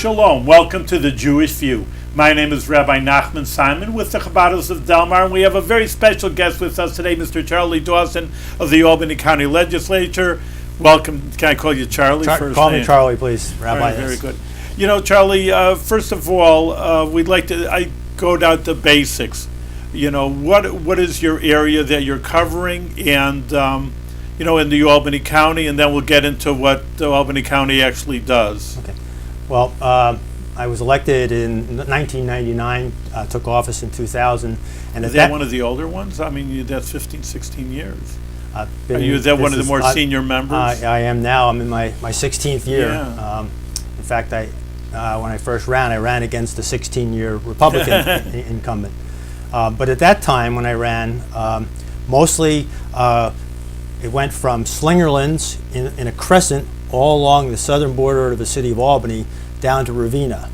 Shalom, welcome to the Jewish View. My name is Rabbi Nachman Simon with the Chabados of Delmar, and we have a very special guest with us today, Mr. Charlie Dawson of the Albany County Legislature. Welcome. Can I call you Charlie first? Call me Charlie, please, Rabbi. All right, very good. You know, Charlie, first of all, I go down to basics. You know, what is your area that you're covering, and in the Albany County, and then we'll get into what the Albany County actually does. Okay. Well, I was elected in 1999, took office in 2000. And is that one of the older ones? I mean, that's 15, 16 years. Is that one of the more senior members? I am now. I'm in my 16th year. Yeah. In fact, when I first ran, I ran against a 16-year Republican incumbent. But at that time, when I ran, mostly it went from Slingerlands in a crescent all along the southern border of the city of Albany down to Ravenna.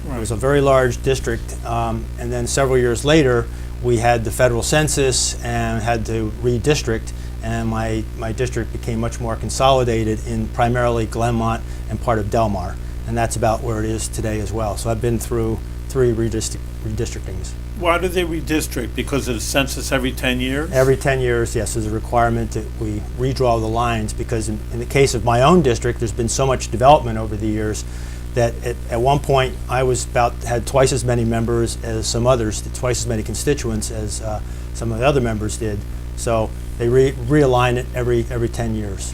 Right. It was a very large district, and then several years later we had the federal census and had to redistrict, and my district became much more consolidated in primarily Glenmont and part of Delmar, and that's about where it is today as well. So I've been through 3 redistrictings. Why do they redistrict? Because of the census every 10 years? Every 10 years, yes, is a requirement that we redraw the lines, because in the case of my own district, there's been so much development over the years that at one point I had twice as many members as some others, twice as many constituents as some of the other members did. So they realign it every 10 years.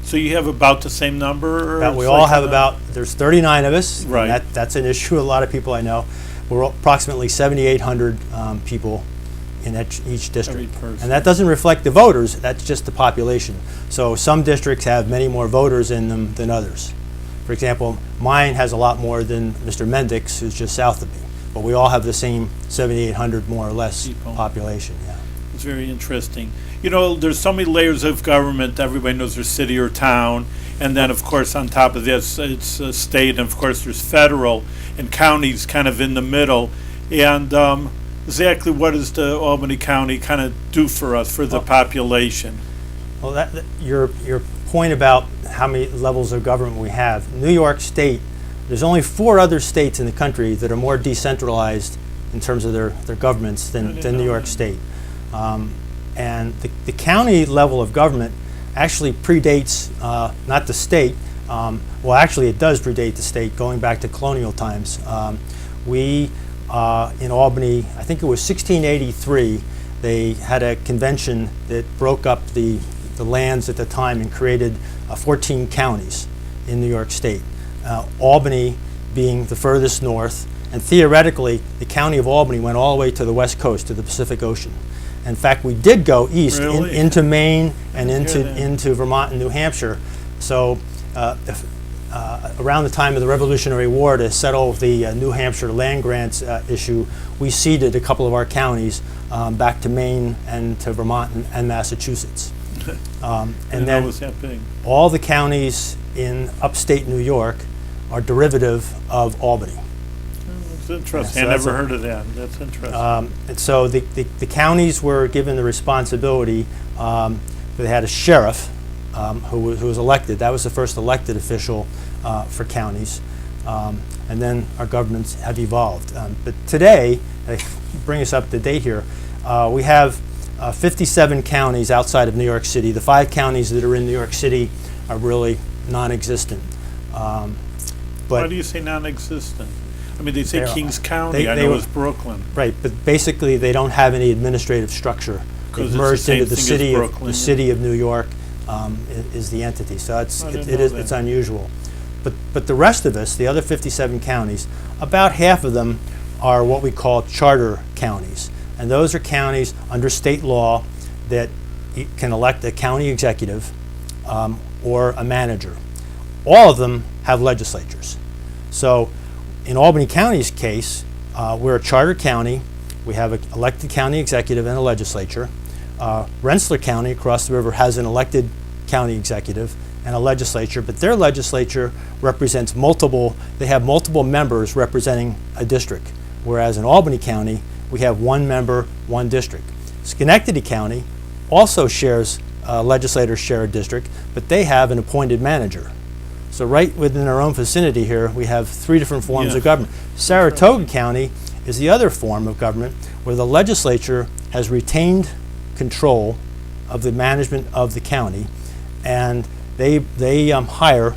So you have about the same number? There's 39 of us. Right. That's an issue a lot of people I know. We're approximately 7,800 people in each district. And that doesn't reflect the voters, that's just the population. So some districts have many more voters in them than others. For example, mine has a lot more than Mr. Mendix, who's just south of me. But we all have the same 7,800 more or less population. Yeah. It's very interesting. You know, there's so many layers of government. Everybody knows there's city or town. And then, of course, on top of this, it's state, and of course, there's federal, and counties kind of in the middle. And exactly what does the Albany County kind of do for us, for the population? Well, your point about how many levels of government we have, New York State, there's only 4 other states in the country that are more decentralized in terms of their governments than New York State. And the county level of government actually predates not the state. Well, actually, it does predate the state, going back to colonial times. We in Albany, I think it was 1683, they had a convention that broke up the lands at the time and created 14 counties in New York State. Albany being the furthest north, and theoretically, the county of Albany went all the way to the west coast, to the Pacific Ocean. In fact, we did go east into Maine and into Vermont and New Hampshire. So around the time of the Revolutionary War, to settle the New Hampshire land grants issue, we ceded a couple of our counties back to Maine and to Vermont and Massachusetts. And then all the counties in upstate New York are derivative of Albany. That's interesting. Yeah, so I never heard of that. That's interesting. And so the counties were given the responsibility. They had a sheriff who was elected. That was the first elected official for counties. And then our governments have evolved. But today, bring us up to date here, we have 57 counties outside of New York City. The 5 counties that are in New York City are really non-existent. Why do you say non-existent? I mean, they say Kings County. I know it's Brooklyn. Right, but basically they don't have any administrative structure. They've merged into the city of New York is the entity. So it's unusual. But the rest of us, the other 57 counties, about half of them are what we call charter counties. And those are counties under state law that can elect a county executive or a manager. All of them have legislatures. So in Albany County's case, we're a charter county. We have an elected county executive and a legislature. Rensselaer County across the river has an elected county executive and a legislature, but their legislature represents they have multiple members representing a district, whereas in Albany County, we have 1 member, 1 district. Schenectady County also legislators share a district, but they have an appointed manager. So right within our own vicinity here, we have 3 different forms Yeah. of government. Saratoga County is the other form of government where the legislature has retained control of the management of the county, and they hire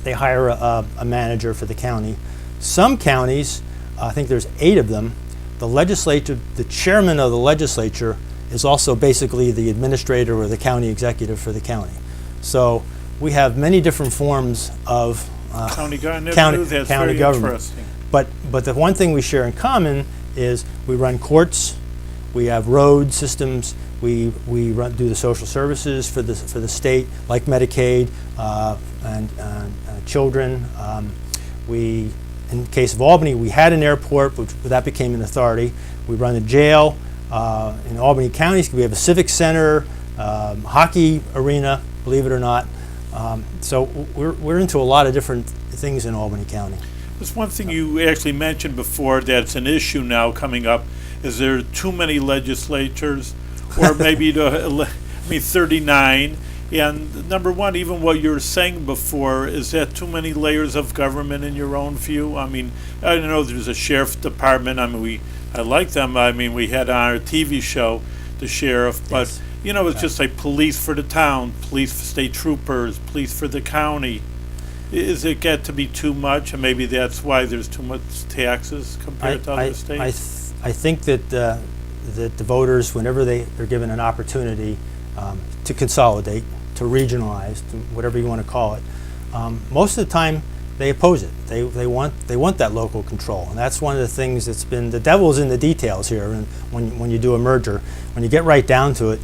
a manager for the county. Some counties, I think there's 8 of them, the legislature, the chairman of the legislature is also basically the administrator or the county executive for the county. So we have many different forms of County government. county That's county very government. interesting. But the one thing we share in common is we run courts, we have road systems, we do the social services for the state, like Medicaid and children. In the case of Albany, we had an airport, but that became an authority. We run a jail. In Albany County, we have a civic center, hockey arena, believe it or not. So we're into a lot of different things in Albany County. There's one thing you actually mentioned before that's an issue now coming up. Is there too many legislatures, or maybe 39? And number one, even what you were saying before, is that too many layers of government in your own view? I mean, I know there's a sheriff department. I mean, I like them. I mean, we had on our TV show the sheriff, but Yes. it's just like police for the town, police for state troopers, police for the county. Is it get to be too much, and maybe that's why there's too much taxes compared to other states? I think that the voters, whenever they're given an opportunity to consolidate, to regionalize, to whatever you want to call it, most of the time they oppose it. They want that local control, and that's one of the things that's been the devil's in the details here. And when you do a merger, when you get right down to it,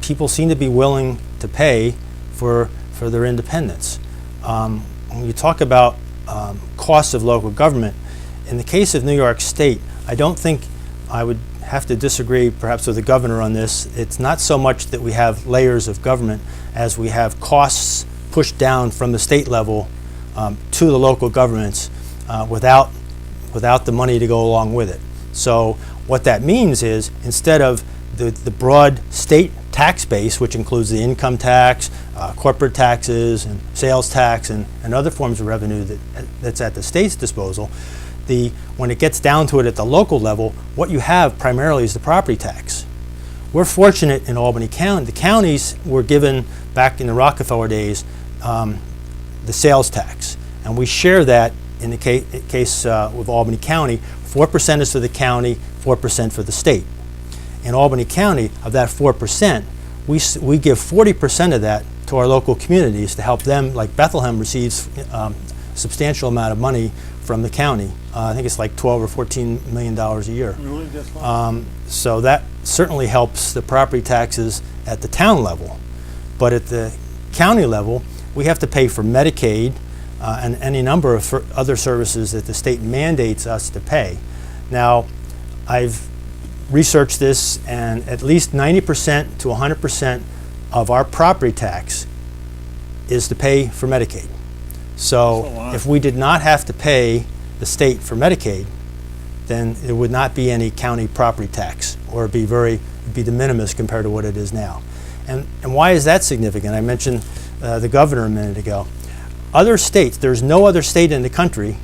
people seem to be willing to pay for their independence. When you talk about costs of local government, in the case of New York State, I don't think I would have to disagree perhaps with the governor on this. It's not so much that we have layers of government as we have costs pushed down from the state level to the local governments without the money to go along with it. So what that means is, instead of the broad state tax base, which includes the income tax, corporate taxes, and sales tax, and other forms of revenue that's at the state's disposal, when it gets down to it at the local level, what you have primarily is the property tax. We're fortunate in Albany County. The counties were given, back in the Rockefeller days, the sales tax, and we share that in the case with Albany County. 4% is for the county, 4% for the state. In Albany County, of that 4%, we give 40% of that to our local communities to help them. Like Bethlehem receives a substantial amount of money from the county. I think it's like $12 or $14 million a year. Really? That's why? So that certainly helps the property taxes at the town level. But at the county level, we have to pay for Medicaid and any number of other services that the state mandates us to pay. Now, I've researched this, and at least 90% to 100% of our property tax is to pay for Medicaid. So That's a lot. if we did not have to pay the state for Medicaid, then there would not be any county property tax, or it'd be de minimis compared to what it is now. And why is that significant? I mentioned the governor a minute ago. Other states, there's no other state in the country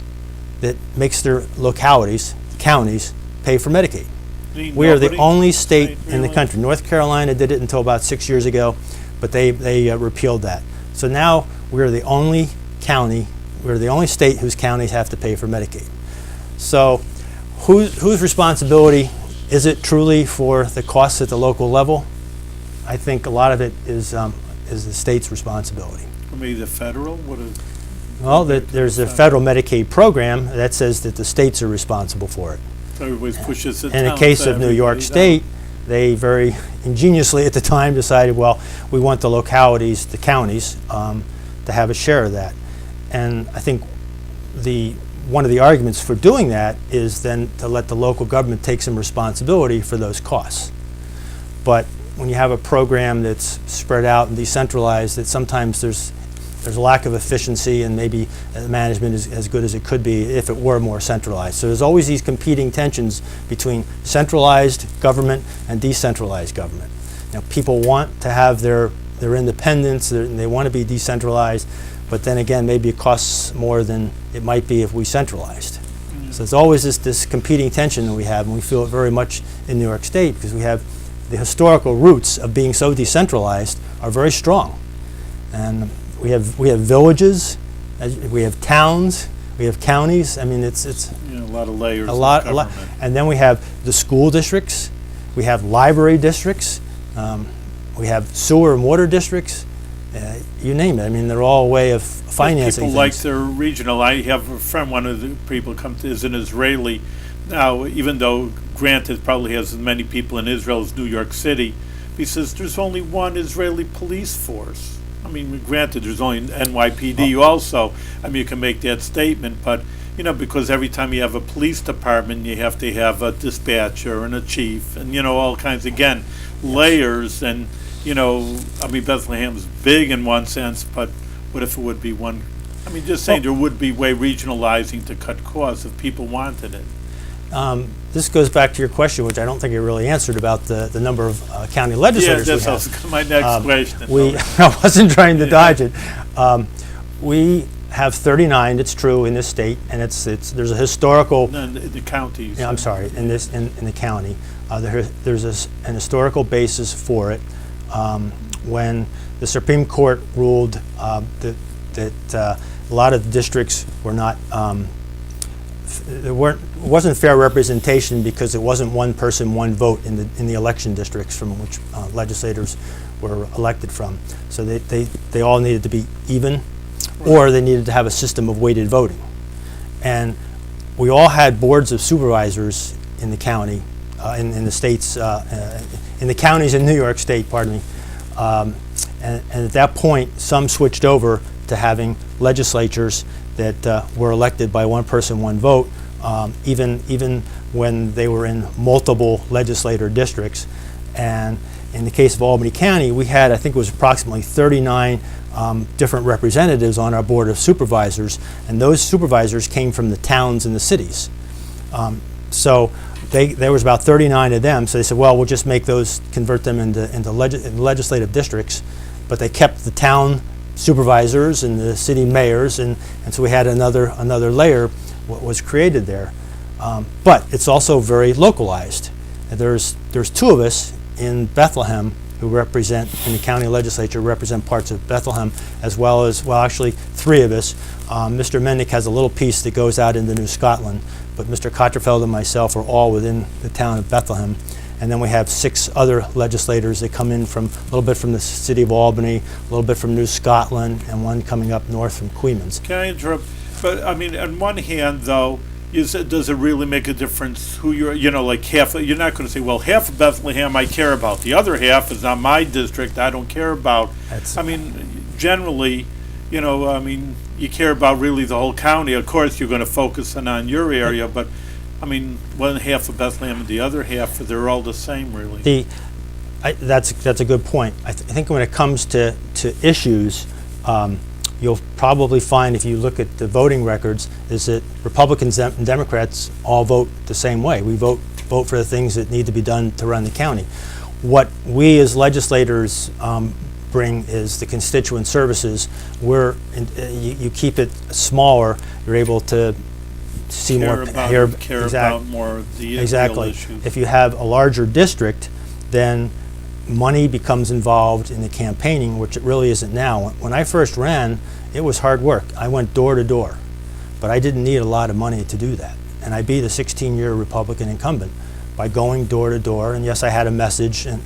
that makes their localities, counties, pay for Medicaid. We are the Nobody? only state in the Really? country. North Carolina did it until about 6 years ago, but they repealed that. So now we're the only county, we're the only state whose counties have to pay for Medicaid. So whose responsibility is it truly for the costs at the local level? I think a lot of it is the state's responsibility. Or maybe the federal? Well, there's a federal Medicaid program that says that the states are responsible for it. Everybody pushes the In the towns case to of New York everybody State, down. they very ingeniously at the time decided, well, we want the localities, the counties, to have a share of that. And I think one of the arguments for doing that is then to let the local government take some responsibility for those costs. But when you have a program that's spread out and decentralized, that sometimes there's a lack of efficiency, and maybe management is as good as it could be if it were more centralized. So there's always these competing tensions between centralized government and decentralized government. Now, people want to have their independence, they want to be decentralized, but then again, maybe it costs more than it might be if we centralized. So there's always this competing tension that we have, and we feel it very much in New York State because we have the historical roots of being so decentralized are very strong. And we have villages, we have towns, we have counties. I mean, it's A lot of layers a lot, of government. and then we have the school districts, we have library districts, we have sewer and water districts, you name it. I mean, they're all a way of financing People like things. their regional. I have a friend, one of the people is an Israeli. Now, even though granted probably has as many people in Israel as New York City, he says there's only one Israeli police force. I mean, granted, there's only NYPD also. I mean, you can make that statement, but, you know, because every time you have a police department, you have to have a dispatcher and a chief and, you know, all kinds, again, layers. And, you know, I mean, Bethlehem's big in one sense, but what if it would be one? I mean, just saying there would be way regionalizing to cut costs if people wanted it. This goes back to your question, which I don't think you really answered about the number of county legislators Yeah, we that's have. my next question. I wasn't trying to dodge it. We have 39. It's true in this state, and there's a historical. No, the counties. Yeah, I'm sorry. In the county, there's an historical basis for it. When the Supreme Court ruled that a lot of districts were not. There wasn't fair representation because it wasn't one person, one vote in the election districts from which legislators were elected from. So they all needed to be even, or they needed to have a system of weighted voting. And we all had boards of supervisors in the county, in the states, in the counties in New York State, pardon me. And at that point, some switched over to having legislatures that were elected by one person, one vote, even when they were in multiple legislator districts. And in the case of Albany County, we had, I think it was approximately 39 different representatives on our Board of Supervisors, and those supervisors came from the towns and the cities. So there was about 39 of them, so they said, well, we'll just make those, convert them into legislative districts, but they kept the town supervisors and the city mayors, and so we had another layer what was created there. But it's also very localized. And there's two of us in Bethlehem who represent, in the county legislature, represent parts of Bethlehem, as well as, well, actually three of us. Mr. Mendick has a little piece that goes out into New Scotland, but Mr. Cotterfeld and myself are all within the town of Bethlehem. And then we have 6 other legislators that come in from a little bit from the city of Albany, a little bit from New Scotland, and one coming up north from Queens. Can I interrupt? But I mean, on one hand, though, does it really make a difference who you're? You know, like half. You're not going to say, well, half of Bethlehem I care about. The other half is not my district. I don't care about. I mean, generally, you know, I mean, you care about really the whole county. Of course, you're going to focus on your area, but. I mean, one half of Bethlehem and the other half, they're all the same, really. That's a good point. I think when it comes to issues, you'll probably find, if you look at the voting records, is that Republicans and Democrats all vote the same way. We vote for the things that need to be done to run the county. What we as legislators bring is the constituent services. You keep it smaller. You're able to see care more, about more of the real issues. If you have a larger district, then money becomes involved in the campaigning, which it really isn't now. When I first ran, it was hard work. I went door to door, but I didn't need a lot of money to do that. And I beat a 16-year Republican incumbent by going door to door. And yes, I had a message and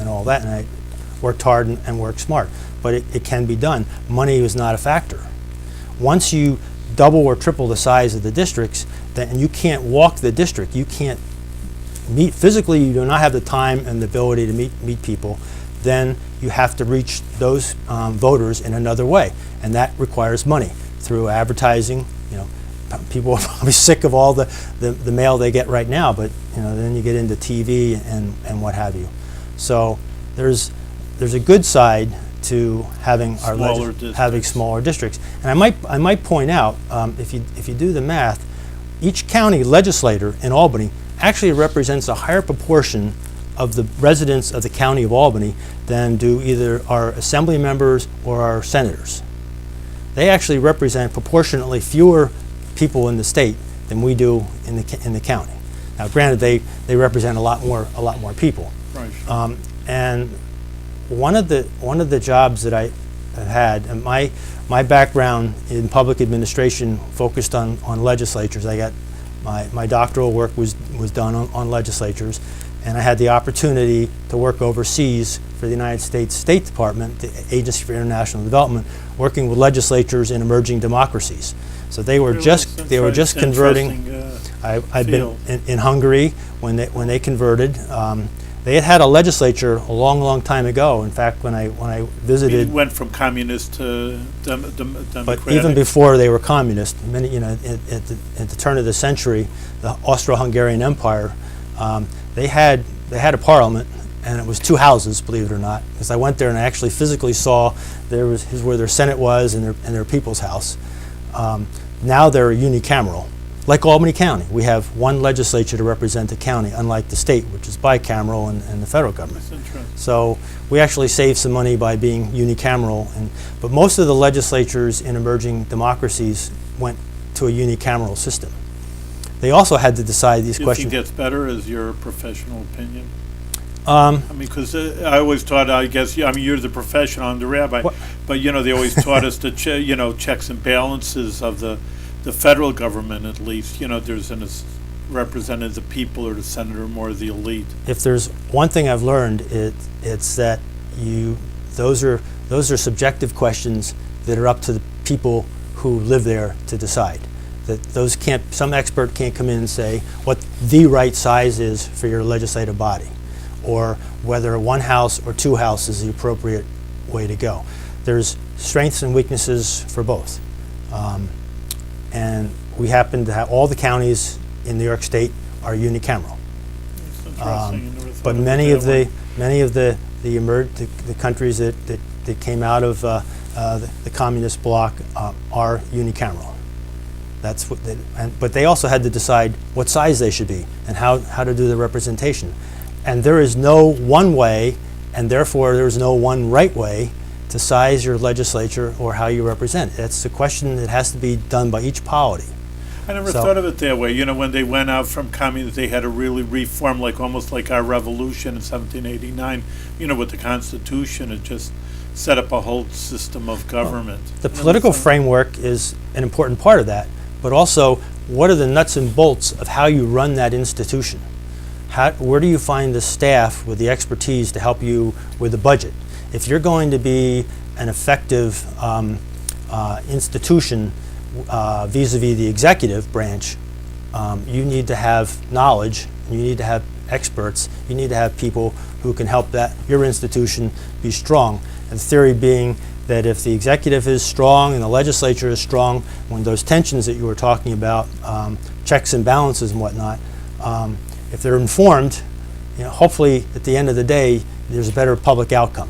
all that, and I worked hard and worked smart. But it can be done. Money was not a factor. Once you double or triple the size of the districts, then you can't walk the district. You can't meet physically. You do not have the time and the ability to meet people. Then you have to reach those voters in another way, and that requires money through advertising. You know, people are probably sick of all the mail they get right now, but you know, then you get into TV and what have you. So there's a good side to having having smaller districts. And I might point out, if you do the math, each county legislator in Albany actually represents a higher proportion of the residents of the county of Albany than do either our assembly members or our senators. they actually represent proportionately fewer people in the state than we do in the county. Now, granted, they represent a lot more people. Right. Sure. And one of the jobs that I had, and my background in public administration focused on legislatures. I got my doctoral work was done on legislatures, and I had the opportunity to work overseas for the United States State Department, the Agency for International Development, working with legislatures in emerging democracies. So they were just converting. I've been in Hungary when they converted. They had a legislature a long time ago. In fact, when I visited, it went from communist to democratic. But even before they were communist, at the turn of the century, the Austro-Hungarian Empire, they had a parliament, and it was two houses, believe it or not. Because I went there and I actually physically saw here's where their Senate was and their People's House. Now they're unicameral. Like Albany County, we have one legislature to represent the county, unlike the state, which is bicameral and the federal government. So we actually save some money by being unicameral. But most of the legislatures in emerging democracies went to a unicameral system. They also had to decide these questions. Do you think that's better, as your professional opinion? I mean, because I always thought, I guess, you're the professional, I'm the rabbi, but they always taught us the checks and balances of the federal government, at least. There's represented the people, or the senator more the elite. If there's one thing I've learned, it's that those are subjective questions that are up to the people who live there to decide. That some expert can't come in and say what the right size is for your legislative body, or whether one house or two houses is the appropriate way to go. There's strengths and weaknesses for both. And we happen to have all the counties in New York State are unicameral. But many of the countries that came out of the communist bloc are unicameral. That's what but they also had to decide what size they should be and how to do the representation. And there is no one way, and therefore there is no one right way to size your legislature or how you represent. That's a question that has to be done by each polity. I never thought of it that way. When they went out from communism, they had to really reform, almost like our revolution in 1789. With the Constitution, it just set up a whole system of government. Well, the political framework is an important part of that, but also what are the nuts and bolts of how you run that institution? Where do you find the staff with the expertise to help you with the budget? If you're going to be an effective institution vis-a-vis the executive branch, you need to have knowledge, you need to have experts, you need to have people who can help your institution be strong. And the theory being that if the executive is strong and the legislature is strong, when those tensions that you were talking about, checks and balances and whatnot, if they're informed, hopefully at the end of the day, there's a better public outcome.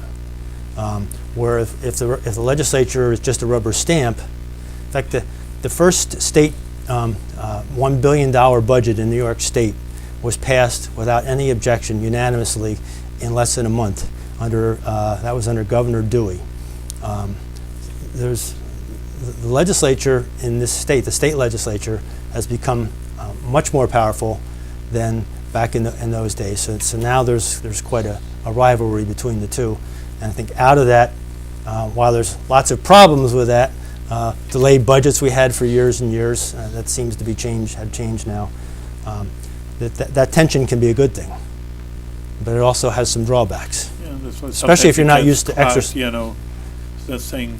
Where if the legislature is just a rubber stamp, in fact, the first state $1 billion budget in New York State was passed without any objection unanimously in less than a month. That was under Governor Dewey. The legislature in this state, the state legislature, has become much more powerful than back in those days. So now there's quite a rivalry between the two. And I think out of that, while there's lots of problems with that, delayed budgets we had for years and years, that seems to be have changed now. That tension can be a good thing, but it also has some drawbacks. Yeah, especially if you're not used to exercise. That's thing.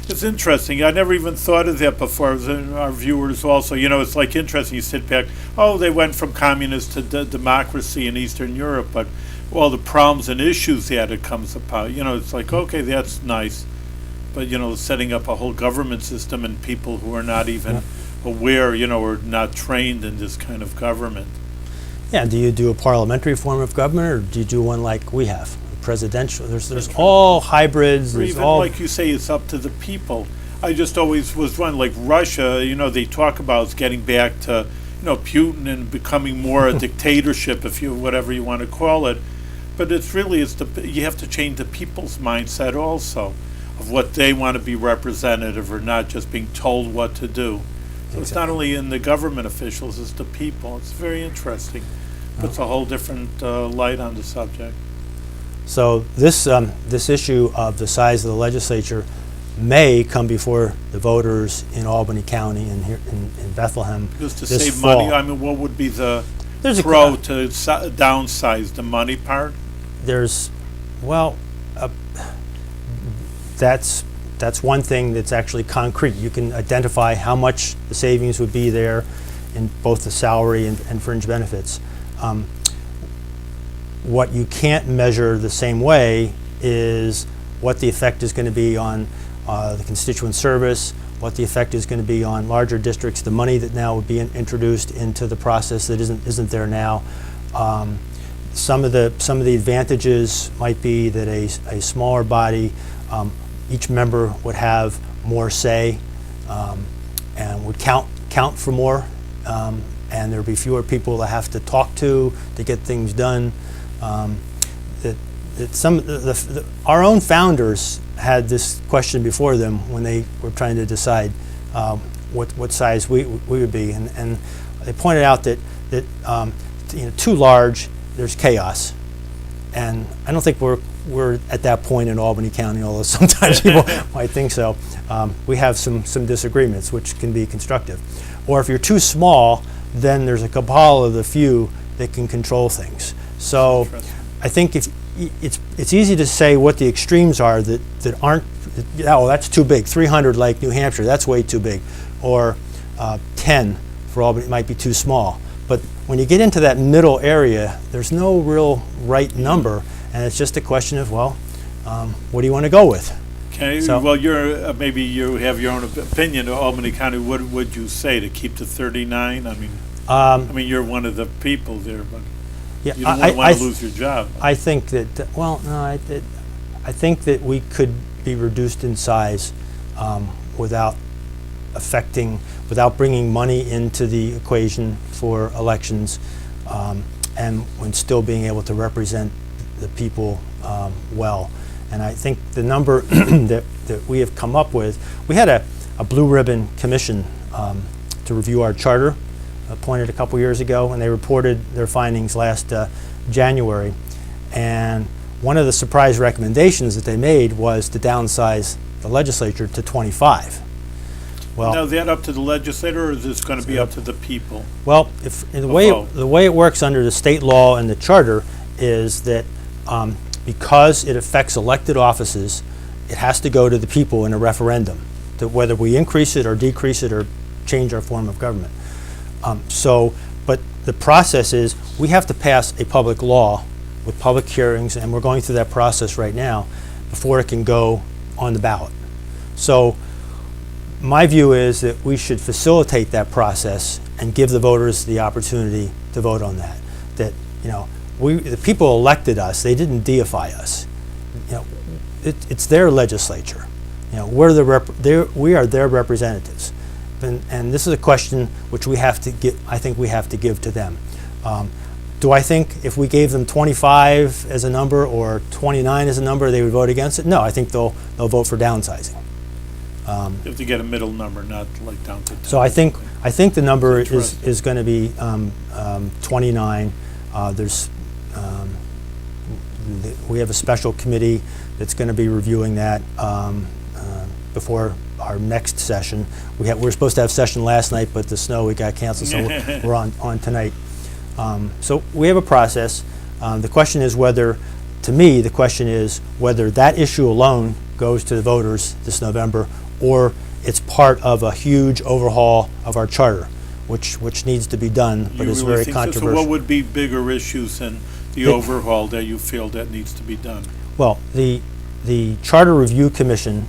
It's interesting. I never even thought of that before. Our viewers also, it's interesting. You sit back. Oh, they went from communist to democracy in Eastern Europe, but all the problems and issues that it comes about. It's like, okay, that's nice, but setting up a whole government system and people who are not even aware, or not trained in this kind of government. Yeah. Do you do a parliamentary form of government, or do you do one like we have? Presidential. There's all hybrids. Or even like you say, it's up to the people. I just always was wondering, like Russia, they talk about getting back to, Putin and becoming more a dictatorship, whatever you want to call it. But you have to change the people's mindset also. of what they want to be representative or not just being told what to do. So it's not only in the government officials, it's the people. It's very interesting. Puts a whole different light on the subject. So this issue of the size of the legislature may come before the voters in Albany County and here in Bethlehem Just to this save fall. money, I mean, what would be the There's a- pro to downsize the money part? There's, well, that's one thing that's actually concrete. You can identify how much the savings would be there in both the salary and fringe benefits. What you can't measure the same way is what the effect is going to be on the constituent service, what the effect is going to be on larger districts, the money that now would be introduced into the process that isn't there now. Some of the advantages might be that a smaller body, each member would have more say and would count for more, and there would be fewer people to have to talk to get things done. Our own founders had this question before them when they were trying to decide what size we would be, and they pointed out that too large, there's chaos, and I don't think we're at that point in Albany County, although sometimes people might think so. We have some disagreements, which can be constructive. Or if you're too small, then there's a cabal of the few that can control things. So I think if it's easy to say what the extremes are that aren't, oh, that's too big. 300 like New Hampshire, that's way too big. Or 10 for Albany might be too small. But when you get into that middle area, there's no real right number, and it's just a question of, well, what do you want to go with? Okay, So- well, you're maybe you have your own opinion of Albany County. What would you say to keep to 39? I mean, you're one of the people there, but Yeah, you don't want to lose your job. I think that, well, no, I think that we could be reduced in size without bringing money into the equation for elections, and when still being able to represent the people well. And I think the number that we have come up with, we had a blue ribbon commission to review our charter, appointed a couple years ago, and they reported their findings last January. And one of the surprise recommendations that they made was to downsize the legislature to 25. Well, Now, is that up to the legislator, or is this going to be up to the people? well, if in vote. the way it works under the state law and the charter is that because it affects elected offices, it has to go to the people in a referendum, to whether we increase it or decrease it or change our form of government. But the process is we have to pass a public law with public hearings, and we're going through that process right now before it can go on the ballot. So my view is that we should facilitate that process and give the voters the opportunity to vote on that. That, the people elected us; they didn't deify us. It's their legislature. We are their representatives. And this is a question which I think we have to give to them. Do I think if we gave them 25 as a number or 29 as a number, they would vote against it? No, I think they'll vote for downsizing. You have to get a middle number, not like down to 10. So I think the number Interesting. is going to be 29. We have a special committee that's going to be reviewing that before our next session. We're supposed to have session last night, but the snow, we got canceled, so we're on tonight. So we have a process. The question is whether that issue alone goes to the voters this November, or it's part of a huge overhaul of our charter, which needs to be done, but You is really very think so? So controversial. what would be bigger issues than the overhaul that you feel that needs to be done? Well, the Charter Review Commission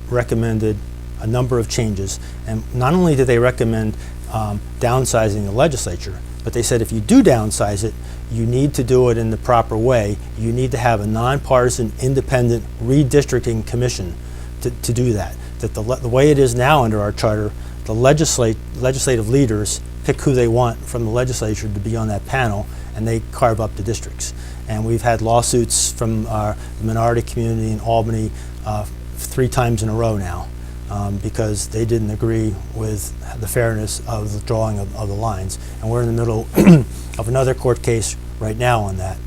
recommended a number of changes, and not only did they recommend downsizing the legislature, but they said if you do downsize it, you need to do it in the proper way. You need to have a nonpartisan, independent redistricting commission to do that. That the way it is now under our charter, the legislative leaders pick who they want from the legislature to be on that panel, and they carve up the districts. And we've had lawsuits from the minority community in Albany 3 times in a row now because they didn't agree with the fairness of the drawing of the lines. And we're in the middle of another court case right now on that.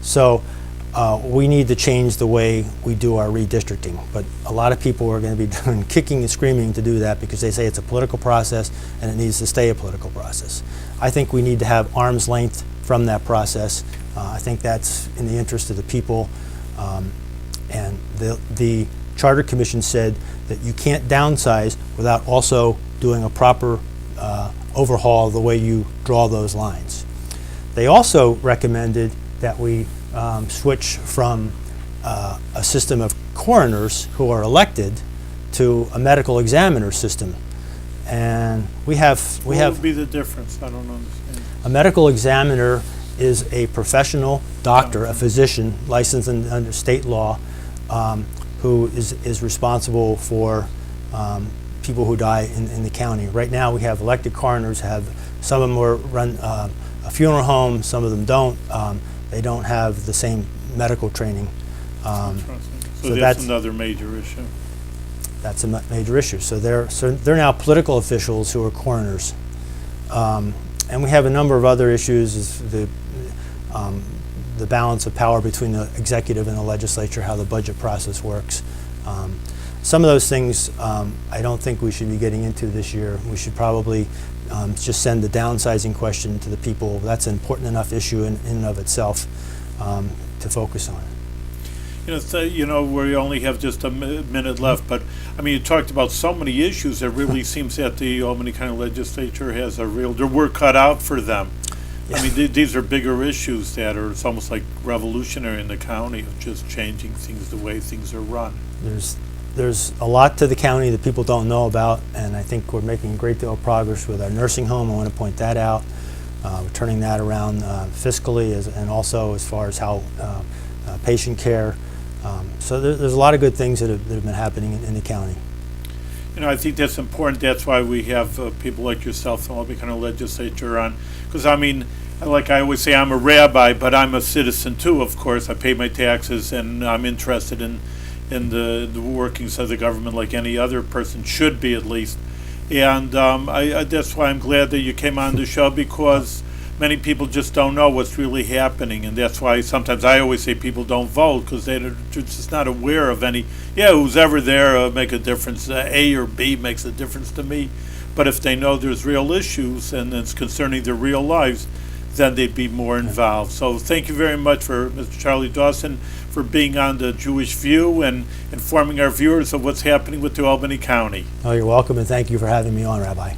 So we need to change the way we do our redistricting. But a lot of people are going to be kicking and screaming to do that because they say it's a political process and it needs to stay a political process. I think we need to have arm's length from that process. I think that's in the interest of the people. And the Charter Commission said that you can't downsize without also doing a proper overhaul of the way you draw those lines. They also recommended that we switch from a system of coroners who are elected to a medical examiner system. And what would be the difference? I don't understand. A medical examiner is a professional doctor, a physician licensed under state law, who is responsible for people who die in the county. Right now we have elected coroners, some of them run a funeral home, some of them don't. They don't have the same medical training. So that's another major issue. That's a major issue. So they're now political officials who are coroners. And we have a number of other issues, is the balance of power between the executive and the legislature, how the budget process works. Some of those things I don't think we should be getting into this year. We should probably just send the downsizing question to the people. That's an important enough issue in and of itself to focus on. We only have just a minute left, but I mean, you talked about so many issues. It really seems that the Albany County Legislature has their work cut out for them. Yeah. I mean, these are bigger issues that are, it's almost like revolutionary in the county of just changing things, the way things are run. There's a lot to the county that people don't know about, and I think we're making a great deal of progress with our nursing home. I want to point that out. We're turning that around fiscally and also as far as how patient care. So there's a lot of good things that have been happening in the county. I think that's important. That's why we have people like yourself and Albany County Legislature on. Because, I mean, like I always say, I'm a rabbi, but I'm a citizen too, of course. I pay my taxes, and I'm interested in the workings of the government like any other person should be, at least. And that's why I'm glad that you came on the show, because many people just don't know what's really happening, and that's why sometimes I always say people don't vote because they're just not aware of any. Yeah, who's ever there make a difference. A or B makes a difference to me, but if they know there's real issues and it's concerning their real lives, then they'd be more involved. So thank you very much for Mr. Charlie Dawson for being on the Jewish View and informing our viewers of what's happening with the Albany County. Oh, you're welcome, and thank you for having me on, Rabbi.